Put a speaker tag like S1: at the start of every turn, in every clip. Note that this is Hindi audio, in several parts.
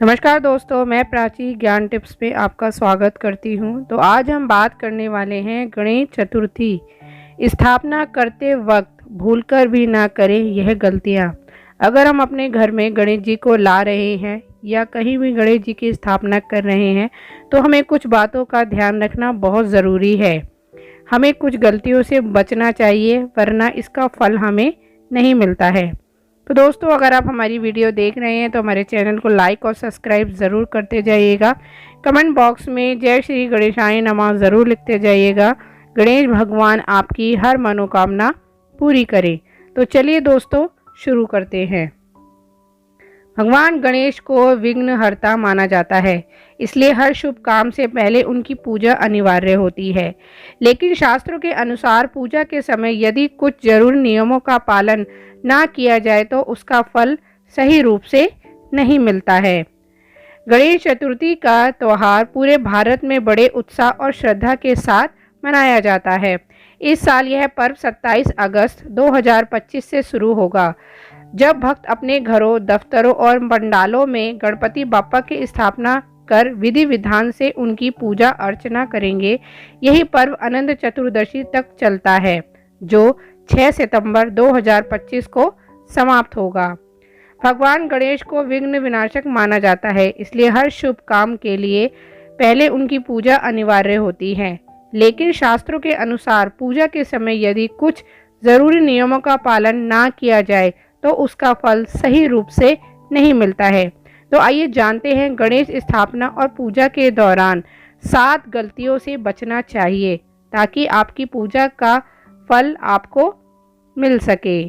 S1: नमस्कार दोस्तों, मैं प्राची ज्ञान टिप्स में आपका स्वागत करती हूं। तो आज हम बात करने वाले हैं गणेश चतुर्थी स्थापना करते वक्त भूलकर भी ना करें यह गलतियां। अगर हम अपने घर में गणेश जी को ला रहे हैं या कहीं भी गणेश जी की स्थापना कर रहे हैं तो हमें कुछ बातों का ध्यान रखना बहुत ज़रूरी है। हमें कुछ गलतियों से बचना चाहिए, वरना इसका फल हमें नहीं मिलता है। तो दोस्तों, अगर आप हमारी वीडियो देख रहे हैं तो हमारे चैनल को लाइक और सब्सक्राइब ज़रूर करते जाइएगा। कमेंट बॉक्स में जय श्री गणेशाय नमः ज़रूर लिखते जाइएगा। गणेश भगवान आपकी हर मनोकामना पूरी करें। तो चलिए दोस्तों, शुरू करते हैं। भगवान गणेश को विघ्नहर्ता माना जाता है, इसलिए हर शुभ काम से पहले उनकी पूजा अनिवार्य होती है। लेकिन शास्त्रों के अनुसार पूजा के समय यदि कुछ जरूरी नियमों का पालन ना किया जाए तो उसका फल सही रूप से नहीं मिलता है। गणेश चतुर्थी का त्यौहार पूरे भारत में बड़े उत्साह और श्रद्धा के साथ मनाया जाता है। इस साल यह पर्व 27 अगस्त 2025 से शुरू होगा, जब भक्त अपने घरों, दफ्तरों और पंडालों में गणपति बाप्पा की स्थापना कर विधि विधान से उनकी पूजा अर्चना करेंगे। यही पर्व अनंत चतुर्दशी तक चलता है, जो 6 सितंबर 2025 को समाप्त होगा। भगवान गणेश को विघ्न विनाशक माना जाता है, इसलिए हर शुभ काम के लिए पहले उनकी पूजा अनिवार्य होती है। लेकिन शास्त्रों के अनुसार पूजा के समय यदि कुछ जरूरी नियमों का पालन ना किया जाए तो उसका फल सही रूप से नहीं मिलता है। तो आइए जानते हैं गणेश स्थापना और पूजा के दौरान 7 गलतियों से बचना चाहिए, ताकि आपकी पूजा का फल आपको मिल सके।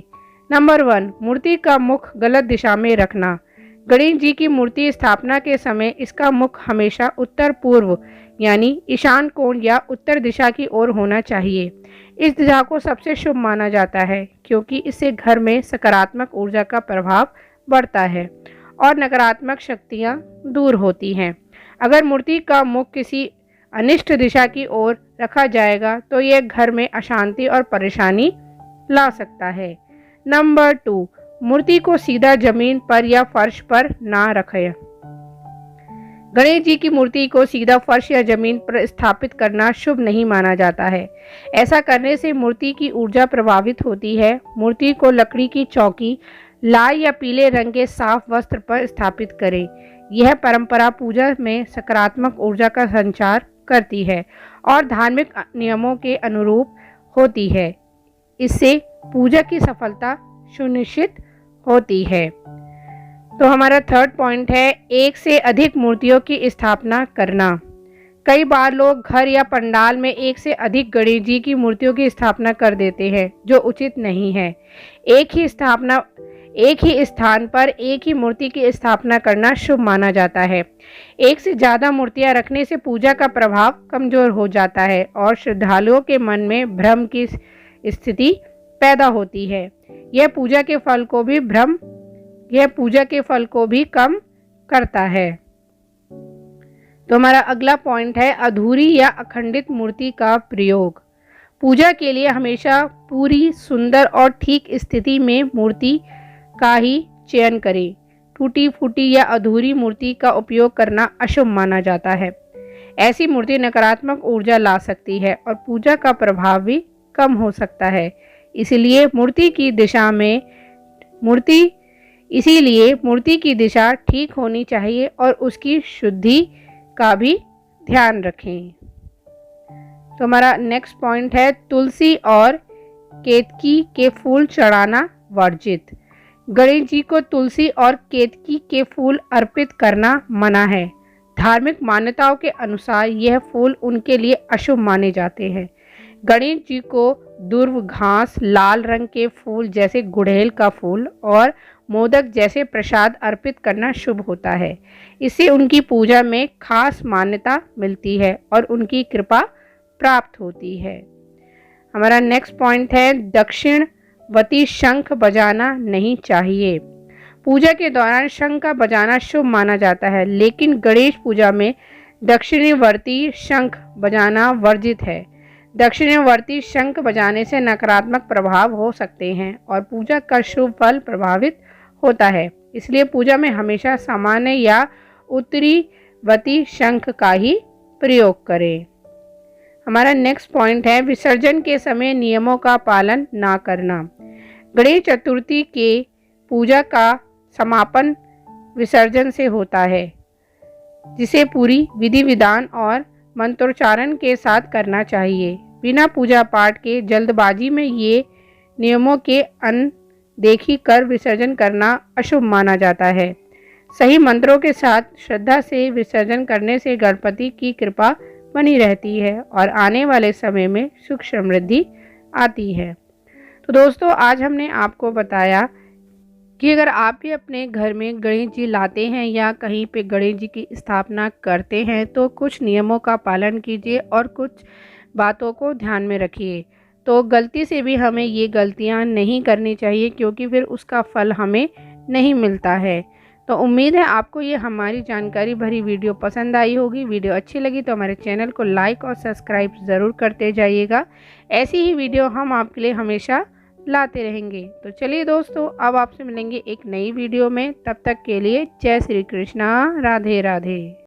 S1: नंबर 1, मूर्ति का मुख गलत दिशा में रखना। गणेश जी की मूर्ति स्थापना के समय इसका मुख हमेशा उत्तर पूर्व यानी ईशान कोण या उत्तर दिशा की ओर होना चाहिए। इस दिशा को सबसे शुभ माना जाता है, क्योंकि इससे घर में सकारात्मक ऊर्जा का प्रभाव बढ़ता है और नकारात्मक शक्तियां दूर होती हैं। अगर मूर्ति का मुख किसी अनिष्ट दिशा की ओर रखा जाएगा तो यह घर में अशांति और परेशानी ला सकता है। नंबर 2, मूर्ति को सीधा जमीन पर या फर्श पर ना रखें। गणेश जी की मूर्ति को सीधा फर्श या जमीन पर स्थापित करना शुभ नहीं माना जाता है। ऐसा करने से मूर्ति की ऊर्जा प्रभावित होती है। मूर्ति को लकड़ी की चौकी, लाल या पीले रंग के साफ वस्त्र पर स्थापित करें। यह परंपरा पूजा में सकारात्मक ऊर्जा का संचार करती है और धार्मिक नियमों के अनुरूप होती है। इससे पूजा की सफलता सुनिश्चित होती है। तो हमारा थर्ड पॉइंट है एक से अधिक मूर्तियों की स्थापना करना। कई बार लोग घर या पंडाल में एक से अधिक गणेश जी की मूर्तियों की स्थापना कर देते हैं, जो उचित नहीं है। एक ही स्थान पर एक ही मूर्ति की स्थापना करना शुभ माना जाता है। एक से ज़्यादा मूर्तियां रखने से पूजा का प्रभाव कमजोर हो जाता है और श्रद्धालुओं के मन में भ्रम की स्थिति पैदा होती है। यह पूजा के फल को भी कम करता है। तो हमारा अगला पॉइंट है अधूरी या अखंडित मूर्ति का प्रयोग। पूजा के लिए हमेशा पूरी, सुंदर और ठीक स्थिति में मूर्ति का ही चयन करें। टूटी फूटी या अधूरी मूर्ति का उपयोग करना अशुभ माना जाता है। ऐसी मूर्ति नकारात्मक ऊर्जा ला सकती है और पूजा का प्रभाव भी कम हो सकता है। इसीलिए मूर्ति की दिशा ठीक होनी चाहिए और उसकी शुद्धि का भी ध्यान रखें। तो हमारा नेक्स्ट पॉइंट है तुलसी और केतकी के फूल चढ़ाना वर्जित। गणेश जी को तुलसी और केतकी के फूल अर्पित करना मना है। धार्मिक मान्यताओं के अनुसार यह फूल उनके लिए अशुभ माने जाते हैं। गणेश जी को दुर्व घास, लाल रंग के फूल जैसे गुड़हल का फूल और मोदक जैसे प्रसाद अर्पित करना शुभ होता है। इससे उनकी पूजा में खास मान्यता मिलती है और उनकी कृपा प्राप्त होती है। हमारा नेक्स्ट पॉइंट है दक्षिणवती शंख बजाना नहीं चाहिए। पूजा के दौरान शंख का बजाना शुभ माना जाता है, लेकिन गणेश पूजा में दक्षिणवर्ती शंख बजाना वर्जित है। दक्षिणवर्ती शंख बजाने से नकारात्मक प्रभाव हो सकते हैं और पूजा का शुभ फल प्रभावित होता है। इसलिए पूजा में हमेशा सामान्य या उत्तरीवती शंख का ही प्रयोग करें। हमारा नेक्स्ट पॉइंट है विसर्जन के समय नियमों का पालन ना करना। गणेश चतुर्थी के पूजा का समापन विसर्जन से होता है, जिसे पूरी विधि विधान और मंत्रोच्चारण के साथ करना चाहिए। बिना पूजा पाठ के जल्दबाजी में ये नियमों के अनदेखी कर विसर्जन करना अशुभ माना जाता है। सही मंत्रों के साथ श्रद्धा से विसर्जन करने से गणपति की कृपा बनी रहती है और आने वाले समय में सुख समृद्धि आती है। तो दोस्तों, आज हमने आपको बताया कि अगर आप भी अपने घर में गणेश जी लाते हैं या कहीं पे गणेश जी की स्थापना करते हैं तो कुछ नियमों का पालन कीजिए और कुछ बातों को ध्यान में रखिए। तो गलती से भी हमें ये गलतियां नहीं करनी चाहिए, क्योंकि फिर उसका फल हमें नहीं मिलता है। तो उम्मीद है आपको ये हमारी जानकारी भरी वीडियो पसंद आई होगी। वीडियो अच्छी लगी तो हमारे चैनल को लाइक और सब्सक्राइब ज़रूर करते जाइएगा। ऐसी ही वीडियो हम आपके लिए हमेशा लाते रहेंगे। तो चलिए दोस्तों, अब आपसे मिलेंगे एक नई वीडियो में। तब तक के लिए जय श्री कृष्णा, राधे राधे।